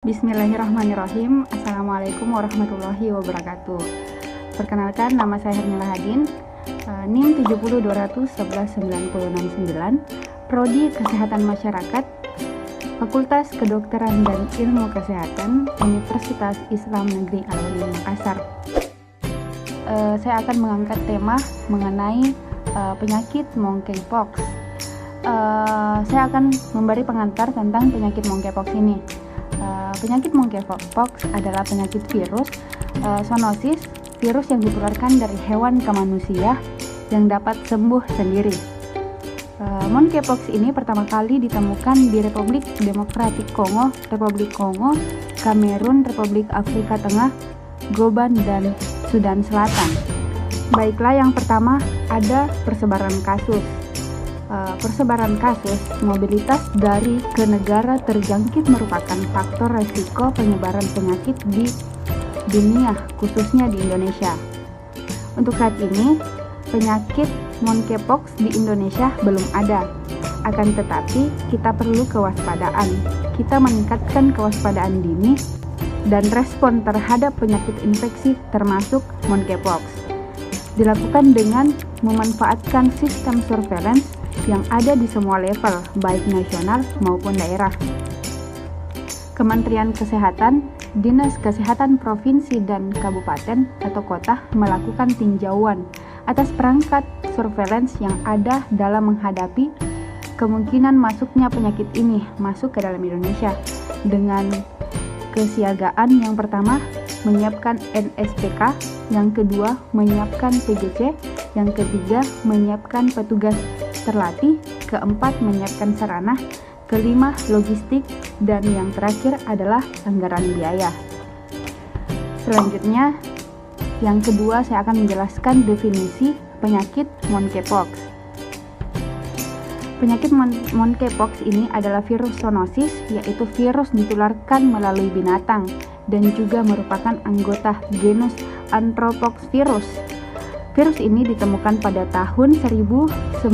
Bismillahirrahmanirrahim. Assalamualaikum warahmatullahi wabarakatuh. Perkenalkan, nama saya Hernila Hadin, NIM 702111969, Prodi Kesehatan Masyarakat, Fakultas Kedokteran dan Ilmu Kesehatan, Universitas Islam Negeri Al-Ulum Makassar. Saya akan mengangkat tema mengenai penyakit monkeypox. Saya akan memberi pengantar tentang penyakit monkeypox ini. Penyakit monkeypox adalah penyakit virus zoonosis, virus yang ditularkan dari hewan ke manusia yang dapat sembuh sendiri. Monkeypox ini pertama kali ditemukan di Republik Demokratik Kongo, Republik Kongo, Kamerun, Republik Afrika Tengah, Gabon, dan Sudan Selatan. Baiklah, yang pertama ada persebaran kasus. Persebaran kasus mobilitas dari ke negara terjangkit merupakan faktor resiko penyebaran penyakit di dunia, khususnya di Indonesia. Untuk saat ini, penyakit monkeypox di Indonesia belum ada. Akan tetapi, kita perlu kewaspadaan. Kita meningkatkan kewaspadaan dini dan respon terhadap penyakit infeksi termasuk monkeypox. Dilakukan dengan memanfaatkan sistem surveillance yang ada di semua level, baik nasional maupun daerah. Kementerian Kesehatan, Dinas Kesehatan Provinsi dan Kabupaten atau kota melakukan tinjauan atas perangkat surveillance yang ada dalam menghadapi kemungkinan masuknya penyakit ini masuk ke dalam Indonesia dengan kesiagaan. Yang pertama, menyiapkan NSPK, yang kedua, menyiapkan PGC, yang ketiga, menyiapkan petugas terlatih, keempat, menyiapkan sarana, kelima, logistik, dan yang terakhir adalah anggaran biaya. Selanjutnya, yang kedua, saya akan menjelaskan definisi penyakit monkeypox. Penyakit monkeypox ini adalah virus zoonosis, yaitu virus ditularkan melalui binatang dan juga merupakan anggota genus Anthrapoxvirus. Virus ini ditemukan pada tahun 1958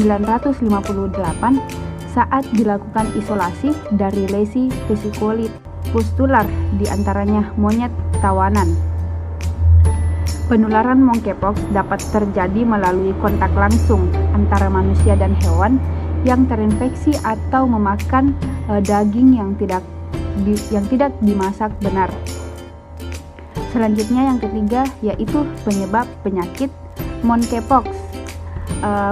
saat dilakukan isolasi dari lesi vesikulit pustular, diantaranya monyet tawanan. Penularan monkeypox dapat terjadi melalui kontak langsung antara manusia dan hewan yang terinfeksi atau memakan daging yang tidak dimasak benar. Selanjutnya, yang ketiga, yaitu penyebab penyakit monkeypox.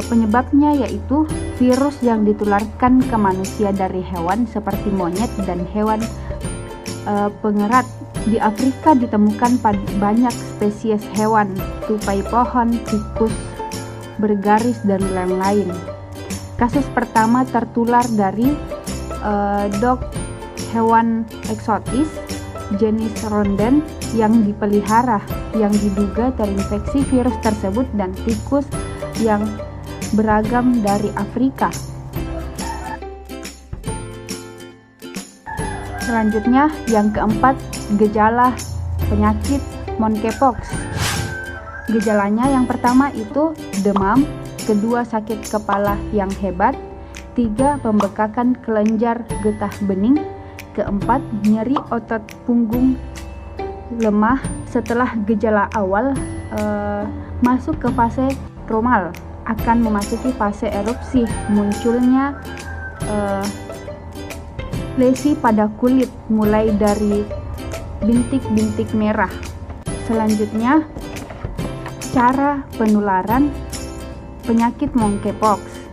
Penyebabnya yaitu virus yang ditularkan ke manusia dari hewan seperti monyet dan hewan pengerat. Di Afrika ditemukan banyak spesies hewan, tupai pohon, tikus bergaris, dan lain-lain. Kasus pertama tertular dari dog, hewan eksotis jenis ronden yang dipelihara yang diduga terinfeksi virus tersebut, dan tikus yang beragam dari Afrika. Selanjutnya, yang keempat, gejala penyakit monkeypox. Gejalanya yang pertama itu demam, kedua sakit kepala yang hebat, tiga pembekakan kelenjar getah bening, keempat nyeri otot punggung lemah. Setelah gejala awal masuk ke fase promal, akan memasuki fase erupsi, munculnya lesi pada kulit mulai dari bintik-bintik merah. Selanjutnya, cara penularan penyakit monkeypox.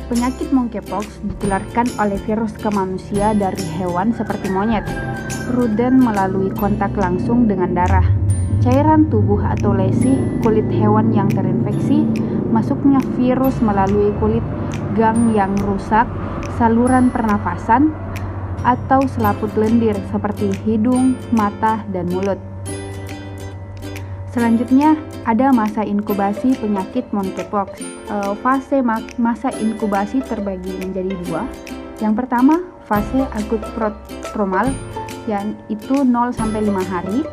Penyakit monkeypox ditularkan oleh virus ke manusia dari hewan seperti monyet, ruden melalui kontak langsung dengan darah, cairan tubuh atau lesi kulit hewan yang terinfeksi, masuknya virus melalui kulit gang yang rusak, saluran pernafasan, atau selaput lendir seperti hidung, mata, dan mulut. Selanjutnya, ada masa inkubasi penyakit monkeypox. Fase masa inkubasi terbagi menjadi dua. Yang pertama, fase akut prodromal, yang itu 0-5 hari.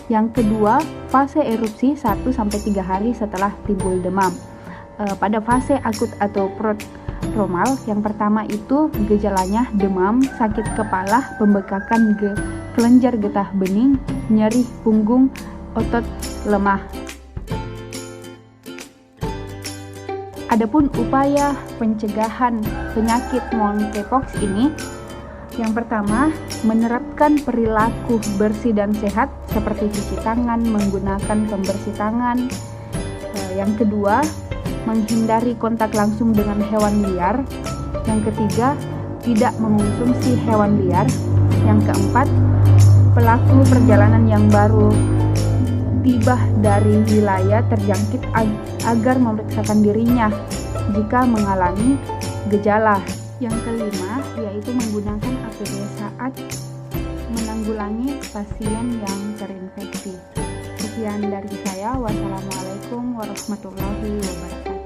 Yang kedua, fase erupsi 1-3 hari setelah timbul demam. Pada fase akut atau prodromal. Yang pertama itu gejalanya demam, sakit kepala, pembekakan kelenjar getah bening, nyeri punggung, otot lemah. Adapun upaya pencegahan penyakit monkeypox ini, yang pertama, menerapkan perilaku bersih dan sehat seperti cuci tangan, menggunakan pembersih tangan. Yang kedua, menghindari kontak langsung dengan hewan liar. Yang ketiga, tidak mengonsumsi hewan liar. Yang keempat, pelaku perjalanan yang baru tiba dari wilayah terjangkit agar memeriksakan dirinya jika mengalami gejala. Yang kelima, yaitu menggunakan APD saat menanggulangi pasien yang terinfeksi. Sekian dari saya. Wassalamualaikum warahmatullahi wabarakatuh.